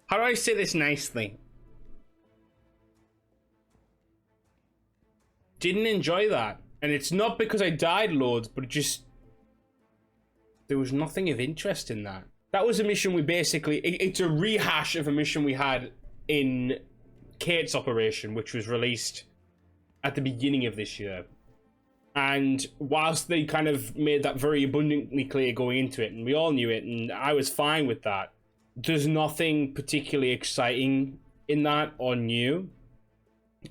How do I say this nicely? Didn't enjoy that. And it's not because I died loads, but it just... there was nothing of interest in that. That was a mission we basically... it's a rehash of a mission we had in Kate's Operation, which was released at the beginning of this year. And whilst they kind of made that very abundantly clear going into it, and we all knew it, and I was fine with that, there's nothing particularly exciting in that or new.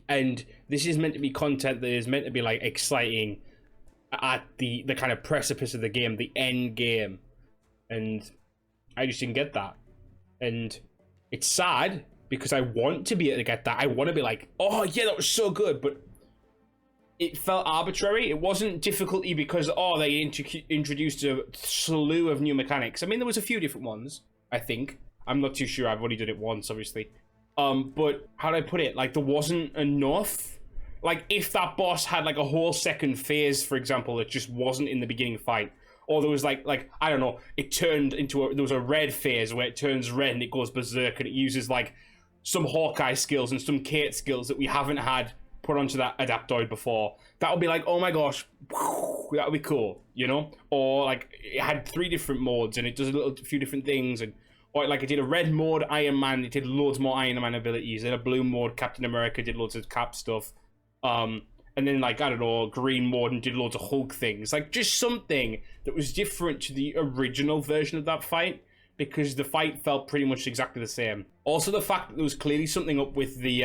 And this is meant to be content that is meant to be like exciting at the kind of precipice of the game, the end game. And I just didn't get that. And it's sad because I want to be able to get that. I want to be like, oh yeah, that was so good, but it felt arbitrary. It wasn't difficulty because, oh, they introduced a slew of new mechanics. I mean, there was a few different ones, I think. I'm not too sure. I've only done it once, obviously. But how do I put it? Like, there wasn't enough. Like, if that boss had, like, a whole second phase, for example, that just wasn't in the beginning fight, or there was, like I don't know, it turned into there was a red phase where it turns red and it goes berserk and it uses, like, some Hawkeye skills and some Kate skills that we haven't had put onto that Adaptoid before. That would be like, oh my gosh, that would be cool, you know? Or, like, it had 3 different modes and it does a few different things, and or like it did a red mode Iron Man, it did loads more Iron Man abilities. Then a blue mode Captain America did loads of Cap stuff. And then, like, I don't know, green mode and did loads of Hulk things. Like, just something that was different to the original version of that fight, because the fight felt pretty much exactly the same. Also, the fact that there was clearly something up with the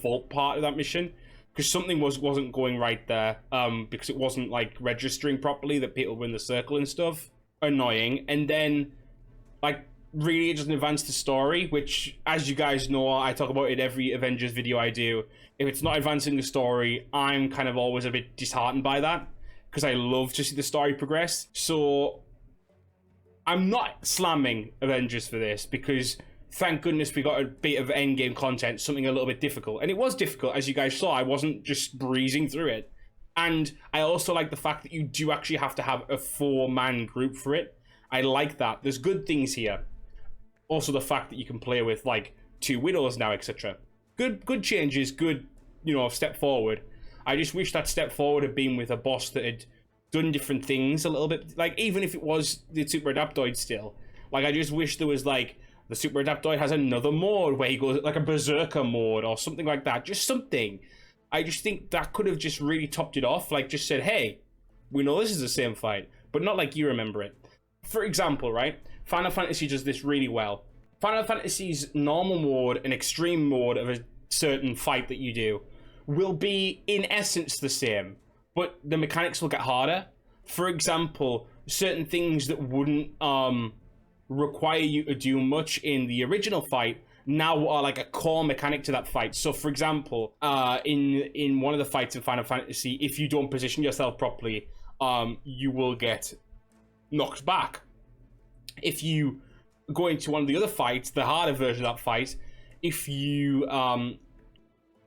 vault part of that mission, because something wasn't going right there, because it wasn't, like, registering properly that people were in the circle and stuff. Annoying. And then, like, really it doesn't advance the story, which, as you guys know, I talk about in every Avengers video I do. If it's not advancing the story, I'm kind of always a bit disheartened by that, because I love to see the story progress. So I'm not slamming Avengers for this, because thank goodness we got a bit of endgame content, something a little bit difficult. And it was difficult, as you guys saw. I wasn't just breezing through it. And I also like the fact that you do actually have to have a 4-man group for it. I like that. There's good things here. Also, the fact that you can play with, like, 2 widows now, etc. Good changes, good, you know, step forward. I just wish that step forward had been with a boss that had done different things a little bit. Like, even if it was the Super Adaptoid still. Like, I just wish there was, like, the Super Adaptoid has another mode where he goes, like, a Berserker mode or something like that. Just something. I just think that could have just really topped it off. Like, just said, hey, we know this is the same fight, but not like you remember it. For example, right? Final Fantasy does this really well. Final Fantasy's normal mode and extreme mode of a certain fight that you do will be, in essence, the same, but the mechanics will get harder. For example, certain things that wouldn't require you to do much in the original fight now are like a core mechanic to that fight. So, for example, in one of the fights in Final Fantasy, if you don't position yourself properly, you will get knocked back. If you go into one of the other fights, the harder version of that fight, if you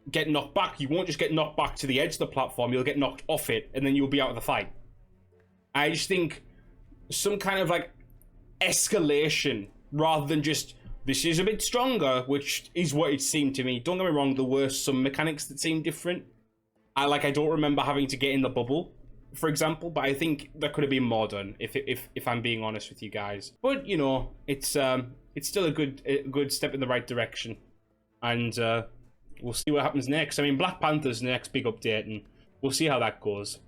get knocked back, you won't just get knocked back to the edge of the platform, you'll get knocked off it, and then you'll be out of the fight. I just think some kind of, like, escalation, rather than just, this is a bit stronger, which is what it seemed to me. Don't get me wrong, there were some mechanics that seemed different. I don't remember having to get in the bubble, for example, but I think that could have been more done, if I'm being honest with you guys. But, you know, it's still a good step in the right direction, and we'll see what happens next. I mean, Black Panther's the next big update, and we'll see how that goes.